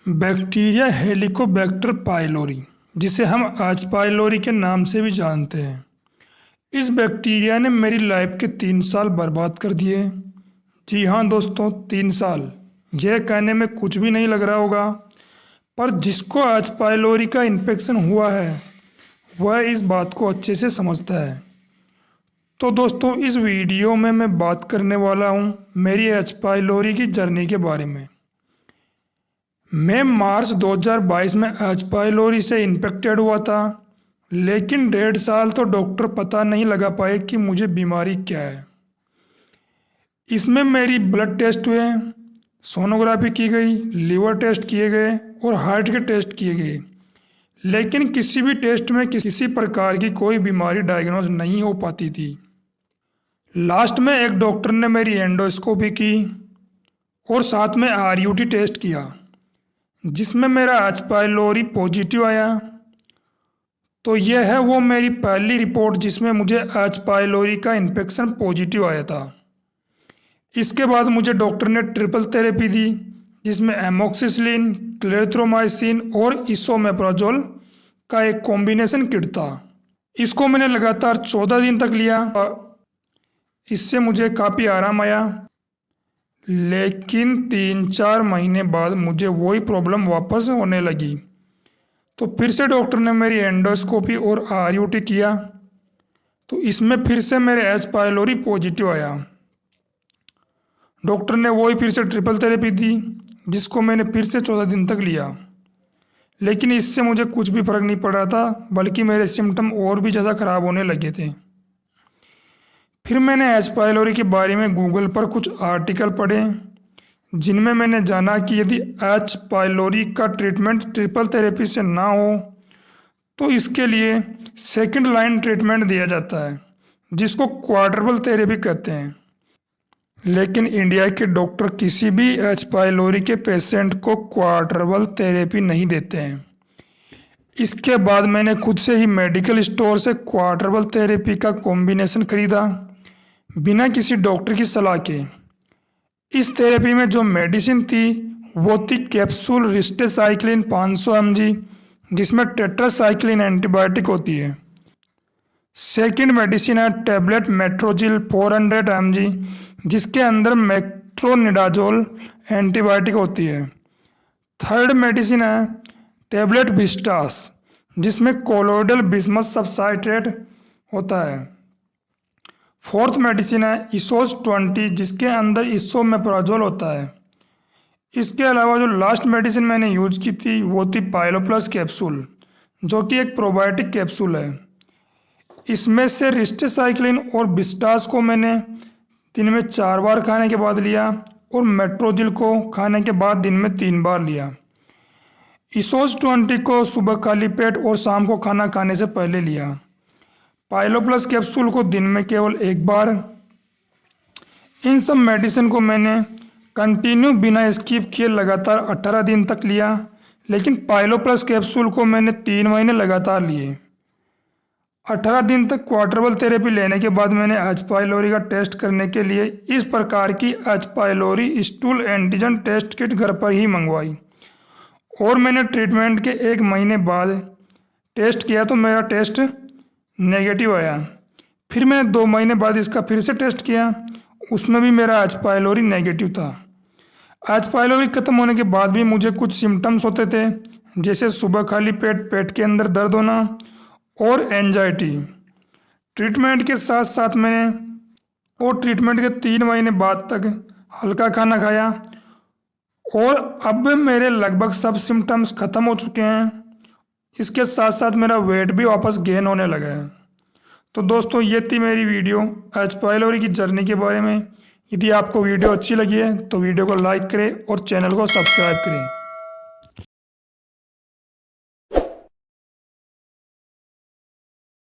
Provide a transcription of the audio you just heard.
Bacteria Helicobacter pylori, जिसे हम H pylori के नाम से भी जानते हैं। इस बैक्टीरिया ने मेरी लाइफ के 3 साल बर्बाद कर दिए। जी हाँ दोस्तों, 3 साल। यह कहने में कुछ भी नहीं लग रहा होगा, पर जिसको एच पाइलोरी का इन्फेक्शन हुआ है वह इस बात को अच्छे से समझता है। तो दोस्तों, इस वीडियो में मैं बात करने वाला हूँ मेरी एच पाइलोरी की जर्नी के बारे में। मैं मार्च 2022 में एच पाइलोरी से इन्फेक्टेड हुआ था, लेकिन 1.5 साल तो डॉक्टर पता नहीं लगा पाए कि मुझे बीमारी क्या है। इसमें मेरी ब्लड टेस्ट हुए, सोनोग्राफी की गई, लीवर टेस्ट किए गए और हार्ट के टेस्ट किए गए, लेकिन किसी भी टेस्ट में किसी प्रकार की कोई बीमारी डायग्नोज नहीं हो पाती थी। लास्ट में एक डॉक्टर ने मेरी एंडोस्कोपी की और साथ में आरयूटी टेस्ट किया, जिसमें मेरा एच पाइलोरी पॉजिटिव आया। तो यह है वो मेरी पहली रिपोर्ट जिसमें मुझे एच पाइलोरी का इन्फेक्शन पॉजिटिव आया था। इसके बाद मुझे डॉक्टर ने ट्रिपल थेरेपी दी, जिसमें एमोक्सिसिलिन, क्लेरिथ्रोमाइसिन और इसोमेप्राजोल का एक कॉम्बिनेशन किट था। इसको मैंने लगातार 14 दिन तक लिया। इससे मुझे काफ़ी आराम आया, लेकिन 3-4 महीने बाद मुझे वही प्रॉब्लम वापस होने लगी। तो फिर से डॉक्टर ने मेरी एंडोस्कोपी और आरयूटी किया, तो इसमें फिर से मेरे एच पाइलोरी पॉजिटिव आया। डॉक्टर ने वही फिर से ट्रिपल थेरेपी दी, जिसको मैंने फिर से 14 दिन तक लिया, लेकिन इससे मुझे कुछ भी फर्क नहीं पड़ रहा था, बल्कि मेरे सिम्टम और भी ज़्यादा ख़राब होने लगे थे। फिर मैंने एच पाइलोरी के बारे में गूगल पर कुछ आर्टिकल पढ़े, जिनमें मैंने जाना कि यदि एच पाइलोरी का ट्रीटमेंट ट्रिपल थेरेपी से ना हो तो इसके लिए सेकंड लाइन ट्रीटमेंट दिया जाता है, जिसको क्वाड्रपल थेरेपी कहते हैं। लेकिन इंडिया के डॉक्टर किसी भी एच पाइलोरी के पेशेंट को क्वाड्रपल थेरेपी नहीं देते हैं। इसके बाद मैंने खुद से ही मेडिकल स्टोर से क्वाड्रपल थेरेपी का कॉम्बिनेशन खरीदा, बिना किसी डॉक्टर की सलाह के। इस थेरेपी में जो मेडिसिन थी वो थी कैप्सूल रिस्टेसाइक्लिन 500 mg, जिसमें टेट्रासाइक्लिन एंटीबायोटिक होती है। सेकंड मेडिसिन है टैबलेट मेट्रोजिल 400 mg, जिसके अंदर मेट्रोनिडाजोल एंटीबायोटिक होती है। थर्ड मेडिसिन है टैबलेट विस्टास, जिसमें कोलोइडल बिस्मथ सबसाइट्रेट होता है। फोर्थ मेडिसिन है इसोस 20, जिसके अंदर इसोमेप्राजोल होता है। इसके अलावा जो लास्ट मेडिसिन मैंने यूज की थी वो थी पाइलोप्लस कैप्सूल, जो कि एक प्रोबायोटिक कैप्सूल है। इसमें से रिस्टेसाइक्लिन और विस्टास को मैंने दिन में 4 बार खाने के बाद लिया, और मेट्रोजिल को खाने के बाद दिन में 3 बार लिया। इसोस 20 को सुबह खाली पेट और शाम को खाना खाने से पहले लिया। पाइलोप्लस कैप्सूल को दिन में केवल 1 बार। इन सब मेडिसिन को मैंने कंटिन्यू बिना स्किप किए लगातार 18 दिन तक लिया, लेकिन पाइलोप्लस कैप्सूल को मैंने 3 महीने लगातार लिए। 18 दिन तक क्वाड्रपल थेरेपी लेने के बाद मैंने एच पाइलोरी का टेस्ट करने के लिए इस प्रकार की H pylori stool antigen test kit घर पर ही मंगवाई, और मैंने ट्रीटमेंट के 1 महीने बाद टेस्ट किया तो मेरा टेस्ट नेगेटिव आया। फिर मैंने 2 महीने बाद इसका फिर से टेस्ट किया, उसमें भी मेरा एच पाइलोरी नेगेटिव था। एच पाइलोरी खत्म होने के बाद भी मुझे कुछ सिम्टम्स होते थे, जैसे सुबह खाली पेट, पेट के अंदर दर्द होना और एंजाइटी। ट्रीटमेंट के साथ साथ मैंने और ट्रीटमेंट के 3 महीने बाद तक हल्का खाना खाया, और अब मेरे लगभग सब सिम्टम्स ख़त्म हो चुके हैं। इसके साथ साथ मेरा वेट भी वापस गेन होने लगा है। तो दोस्तों, ये थी मेरी वीडियो एच पाइलोरी की जर्नी के बारे में। यदि आपको वीडियो अच्छी लगी है तो वीडियो को लाइक करें और चैनल को सब्सक्राइब करें।